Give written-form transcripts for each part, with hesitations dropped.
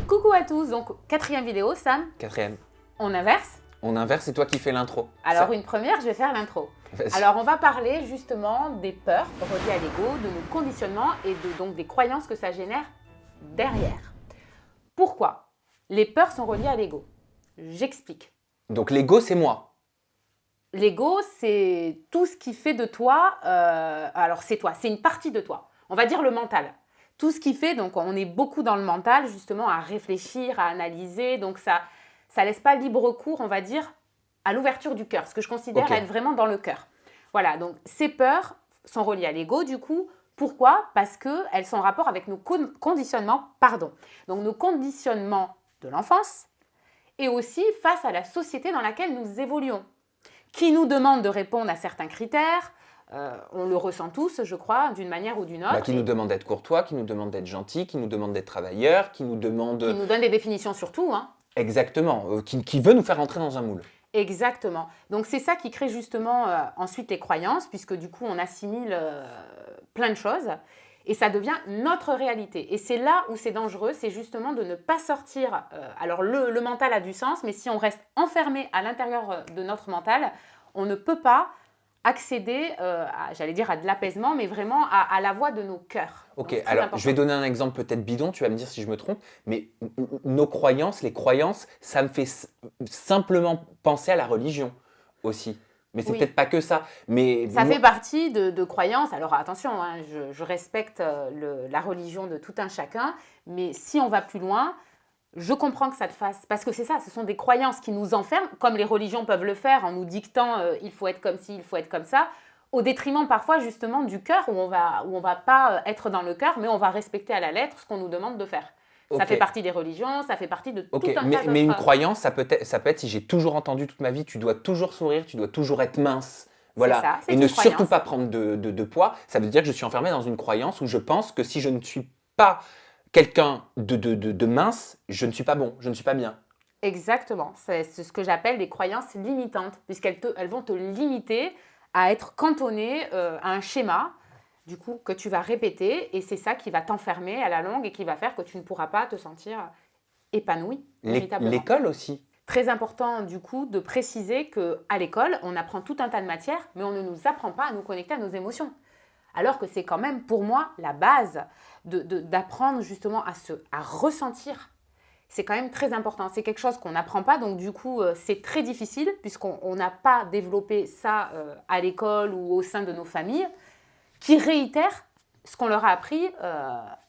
Coucou à tous, donc quatrième vidéo, Sam, Quatrième. on inverse. On inverse, c'est toi qui fais l'intro. Alors une première, je vais faire l'intro. Vas-y. Alors on va parler justement des peurs reliées à l'ego, de nos conditionnements et donc des croyances que ça génère derrière. Pourquoi les peurs sont reliées à l'ego? J'explique. Donc l'ego, c'est moi. L'ego, c'est tout ce qui fait de toi, alors c'est toi, c'est une partie de toi. On va dire le mental. Tout ce qui fait, donc on est beaucoup dans le mental justement à réfléchir, à analyser, donc ça laisse pas libre cours, on va dire, à l'ouverture du cœur, ce que je considère être vraiment dans le cœur. Voilà, donc ces peurs sont reliées à l'ego du coup. Pourquoi? Parce qu'elles sont en rapport avec nos conditionnements, donc nos conditionnements de l'enfance et aussi face à la société dans laquelle nous évoluons, qui nous demande de répondre à certains critères. On le ressent tous, je crois, d'une manière ou d'une autre. Qui nous demande d'être courtois, qui nous demande d'être gentil, qui nous demande d'être travailleur, qui nous demande... Qui nous donne des définitions sur tout. Hein. Exactement, qui veut nous faire rentrer dans un moule. Exactement. Donc c'est ça qui crée justement ensuite les croyances, puisque du coup on assimile plein de choses, et ça devient notre réalité. Et c'est là où c'est dangereux, c'est justement de ne pas sortir... alors le mental a du sens, mais si on reste enfermé à l'intérieur de notre mental, on ne peut pas accéder, j'allais dire à de l'apaisement, mais vraiment à la voie de nos cœurs. Ok, alors je vais donner un exemple peut-être bidon, tu vas me dire si je me trompe, mais nos croyances, les croyances, ça me fait simplement penser à la religion aussi. Mais c'est peut-être pas que ça. Mais ça fait partie de croyances. Alors attention, hein, je respecte la religion de tout un chacun, mais si on va plus loin, je comprends que ça te fasse... Parce que c'est ça, ce sont des croyances qui nous enferment, comme les religions peuvent le faire en nous dictant il faut être comme ci, il faut être comme ça, au détriment parfois justement du cœur, où on va pas être dans le cœur, mais on va respecter à la lettre ce qu'on nous demande de faire. Ça fait partie des religions, ça fait partie de tout un tas d'autres... Mais une croyance, ça peut être si j'ai toujours entendu toute ma vie, tu dois toujours sourire, tu dois toujours être mince. Voilà. Ça, et ne surtout pas prendre de poids. Ça veut dire que je suis enfermé dans une croyance où je pense que si je ne suis pas quelqu'un de mince, je ne suis pas bon, je ne suis pas bien. Exactement. C'est ce que j'appelle des croyances limitantes, puisqu'elles vont te limiter à être cantonné à un schéma, du coup, que tu vas répéter, et c'est ça qui va t'enfermer à la longue et qui va faire que tu ne pourras pas te sentir épanoui, véritablement. L'école aussi. Très important, du coup, de préciser qu'à l'école, on apprend tout un tas de matières, mais on ne nous apprend pas à nous connecter à nos émotions. Alors que c'est quand même, pour moi, la base d'apprendre justement à ressentir. C'est quand même très important. C'est quelque chose qu'on n'apprend pas, donc du coup, c'est très difficile, puisqu'on n'a pas développé ça à l'école ou au sein de nos familles, qui réitèrent ce qu'on leur a appris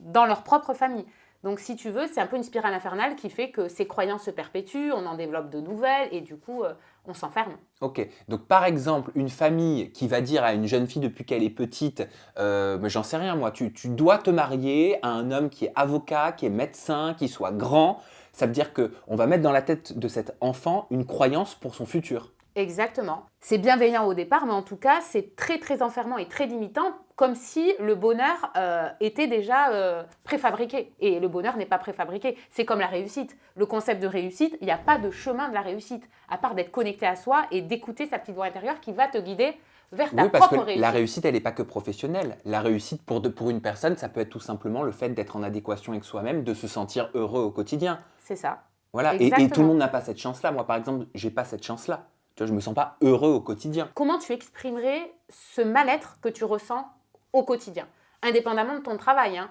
dans leur propre famille. Donc si tu veux, c'est un peu une spirale infernale qui fait que ces croyances se perpétuent, on en développe de nouvelles et du coup, on s'enferme. Ok, donc par exemple, une famille qui va dire à une jeune fille depuis qu'elle est petite, mais j'en sais rien moi, tu dois te marier à un homme qui est avocat, qui est médecin, qui soit grand, ça veut dire qu'on va mettre dans la tête de cet enfant une croyance pour son futur. Exactement. C'est bienveillant au départ, mais en tout cas, c'est très très enfermant et très limitant, comme si le bonheur était déjà préfabriqué. Et le bonheur n'est pas préfabriqué. C'est comme la réussite. Le concept de réussite, il n'y a pas de chemin de la réussite, à part d'être connecté à soi et d'écouter sa petite voix intérieure qui va te guider vers ta propre réussite. La réussite, elle n'est pas que professionnelle. La réussite, pour une personne, ça peut être tout simplement le fait d'être en adéquation avec soi-même, de se sentir heureux au quotidien. C'est ça. Voilà. Et tout le monde n'a pas cette chance-là. Moi, par exemple, j'ai pas cette chance-là. Tu vois, je ne me sens pas heureux au quotidien. Comment tu exprimerais ce mal-être que tu ressens au quotidien, indépendamment de ton travail, hein,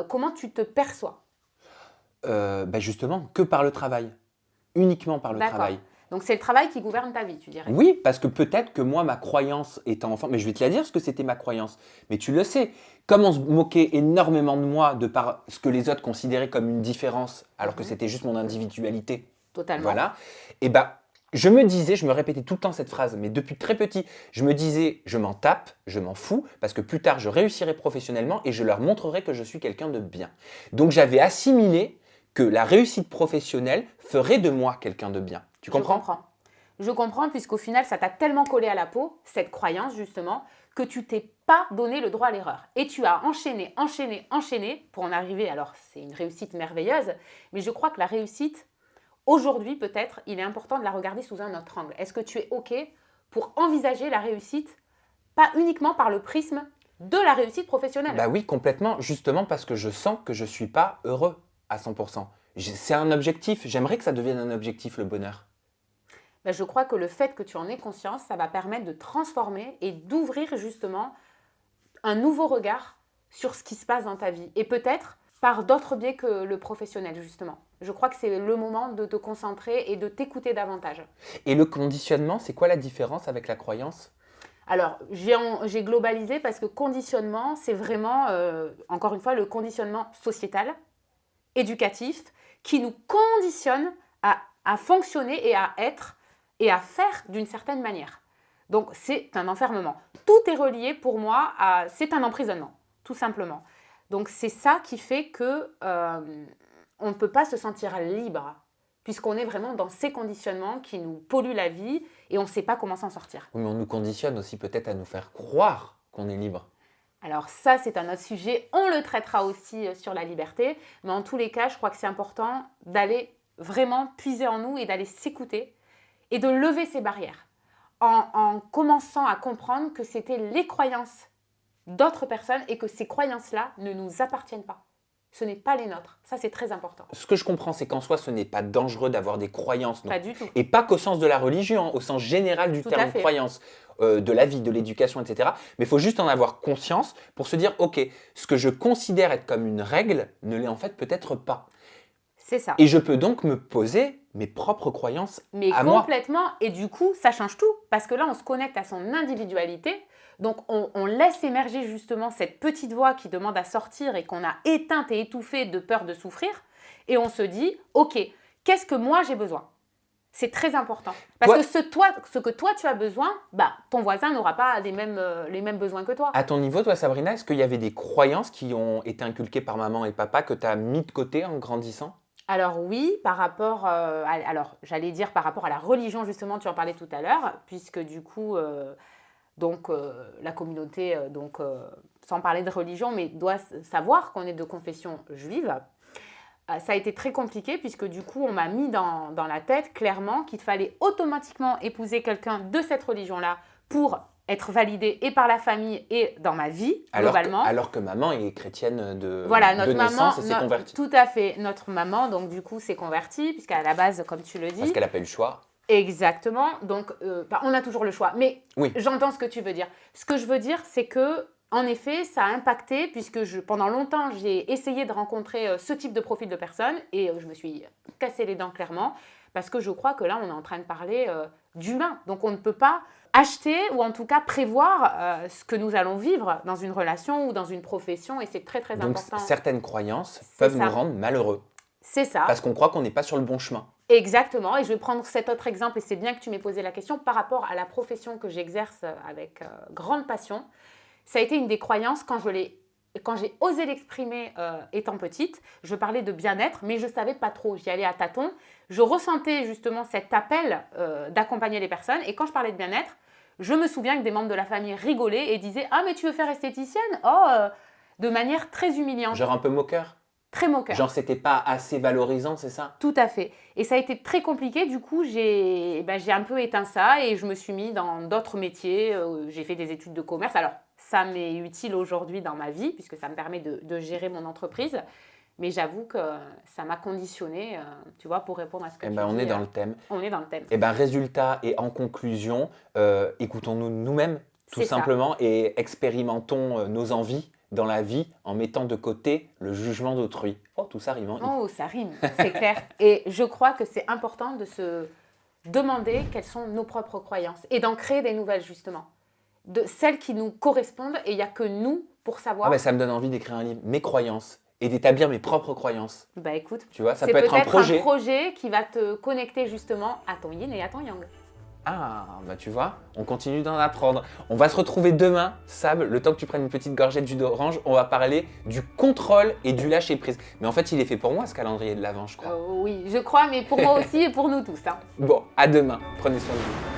comment tu te perçois? Justement, que par le travail. Uniquement par le travail. Donc c'est le travail qui gouverne ta vie, tu dirais? Oui, parce que peut-être que moi, ma croyance étant enfant, mais je vais te la dire ce que c'était ma croyance, mais tu le sais, comme on se moquait énormément de moi de par ce que les autres considéraient comme une différence, alors que c'était juste mon individualité. Totalement. Voilà. Et je me répétais tout le temps cette phrase, mais depuis très petit, je me disais, je m'en tape, je m'en fous, parce que plus tard, je réussirai professionnellement et je leur montrerai que je suis quelqu'un de bien. Donc, j'avais assimilé que la réussite professionnelle ferait de moi quelqu'un de bien. Tu comprends? Je comprends, puisqu'au final, ça t'a tellement collé à la peau, cette croyance justement, que tu t'es pas donné le droit à l'erreur. Et tu as enchaîné pour en arriver. Alors, c'est une réussite merveilleuse, mais je crois que la réussite... Aujourd'hui, peut-être, il est important de la regarder sous un autre angle. Est-ce que tu es OK pour envisager la réussite, pas uniquement par le prisme de la réussite professionnelle? Oui, complètement. Justement parce que je sens que je ne suis pas heureux à 100%. C'est un objectif. J'aimerais que ça devienne un objectif, le bonheur. Ben, je crois que le fait que tu en aies conscience, ça va permettre de transformer et d'ouvrir justement un nouveau regard sur ce qui se passe dans ta vie. Et peut-être par d'autres biais que le professionnel, justement. Je crois que c'est le moment de te concentrer et de t'écouter davantage. Et le conditionnement, c'est quoi la différence avec la croyance? Alors, j'ai globalisé parce que conditionnement, c'est vraiment, encore une fois, le conditionnement sociétal, éducatif, qui nous conditionne à fonctionner et à être et à faire d'une certaine manière. Donc, c'est un enfermement. Tout est relié pour moi c'est un emprisonnement, tout simplement. Donc, c'est ça qui fait que on ne peut pas se sentir libre, puisqu'on est vraiment dans ces conditionnements qui nous polluent la vie et on ne sait pas comment s'en sortir. Oui, mais on nous conditionne aussi peut-être à nous faire croire qu'on est libre. Alors ça, c'est un autre sujet. On le traitera aussi sur la liberté. Mais en tous les cas, je crois que c'est important d'aller vraiment puiser en nous et d'aller s'écouter et de lever ces barrières en commençant à comprendre que c'était les croyances d'autres personnes et que ces croyances-là ne nous appartiennent pas. Ce n'est pas les nôtres. Ça, c'est très important. Ce que je comprends, c'est qu'en soi, ce n'est pas dangereux d'avoir des croyances. Pas du tout. Et pas qu'au sens de la religion, au sens général du terme croyance, de la vie, de l'éducation, etc. Mais il faut juste en avoir conscience pour se dire, ok, ce que je considère être comme une règle ne l'est en fait peut-être pas. C'est ça. Et je peux donc me poser mes propres croyances à moi. Mais complètement. Et du coup, ça change tout. Parce que là, on se connecte à son individualité. Donc, on laisse émerger justement cette petite voix qui demande à sortir et qu'on a éteinte et étouffée de peur de souffrir. Et on se dit, ok, qu'est-ce que moi j'ai besoin? C'est très important. Parce que ce que toi tu as besoin, ton voisin n'aura pas les mêmes besoins que toi. À ton niveau, toi Sabrina, est-ce qu'il y avait des croyances qui ont été inculquées par maman et papa que tu as mis de côté en grandissant? Alors oui, par rapport, j'allais dire par rapport à la religion justement, tu en parlais tout à l'heure, puisque du coup... la communauté, sans parler de religion, mais doit savoir qu'on est de confession juive. Ça a été très compliqué puisque du coup, on m'a mis dans la tête clairement qu'il fallait automatiquement épouser quelqu'un de cette religion-là pour être validé et par la famille et dans ma vie, globalement. Alors que maman est chrétienne de notre naissance et s'est convertie. Tout à fait. Notre maman, donc du coup, s'est convertie, puisqu'à la base, comme tu le dis... Parce qu'elle n'a pas eu le choix. Exactement, donc on a toujours le choix, mais oui. J'entends ce que tu veux dire. Ce que je veux dire, c'est que, en effet, ça a impacté, puisque pendant longtemps, j'ai essayé de rencontrer ce type de profil de personne, et je me suis cassé les dents clairement, parce que je crois que là, on est en train de parler d'humain. Donc on ne peut pas acheter, ou en tout cas prévoir ce que nous allons vivre dans une relation ou dans une profession, et c'est très très important. Donc certaines croyances peuvent nous rendre malheureux. C'est ça. Parce qu'on croit qu'on n'est pas sur le bon chemin. Exactement, et je vais prendre cet autre exemple, et c'est bien que tu m'aies posé la question, par rapport à la profession que j'exerce avec grande passion. Ça a été une des croyances quand j'ai osé l'exprimer étant petite. Je parlais de bien-être, mais je ne savais pas trop, j'y allais à tâtons. Je ressentais justement cet appel d'accompagner les personnes, et quand je parlais de bien-être, je me souviens que des membres de la famille rigolaient et disaient « Ah, mais tu veux faire esthéticienne ?» de manière très humiliante. Genre un peu moqueur. Très moqueur. Genre, c'était pas assez valorisant, c'est ça? Tout à fait. Et ça a été très compliqué. Du coup, j'ai un peu éteint ça et je me suis mis dans d'autres métiers. J'ai fait des études de commerce. Alors, ça m'est utile aujourd'hui dans ma vie puisque ça me permet de gérer mon entreprise. Mais j'avoue que ça m'a conditionnée, tu vois, pour répondre à ce que tu dis. On est dans le thème. On est dans le thème. Résultat et en conclusion, écoutons-nous nous-mêmes, tout simplement, et expérimentons nos envies dans la vie en mettant de côté le jugement d'autrui. Oh, tout ça rime en i. Oh, ça rime, c'est clair. Et je crois que c'est important de se demander quelles sont nos propres croyances et d'en créer des nouvelles, justement. De celles qui nous correspondent, et il n'y a que nous pour savoir. Ça me donne envie d'écrire un livre, mes croyances, et d'établir mes propres croyances. Écoute, tu vois, ça peut être un projet. C'est un projet qui va te connecter justement à ton yin et à ton yang. Ah, tu vois, on continue d'en apprendre. On va se retrouver demain, Sab, le temps que tu prennes une petite gorgée de jus d'orange, on va parler du contrôle et du lâcher-prise. Mais en fait, il est fait pour moi, ce calendrier de l'Avent, je crois. Oui, je crois, mais pour moi aussi et pour nous tous. Bon, à demain. Prenez soin de vous.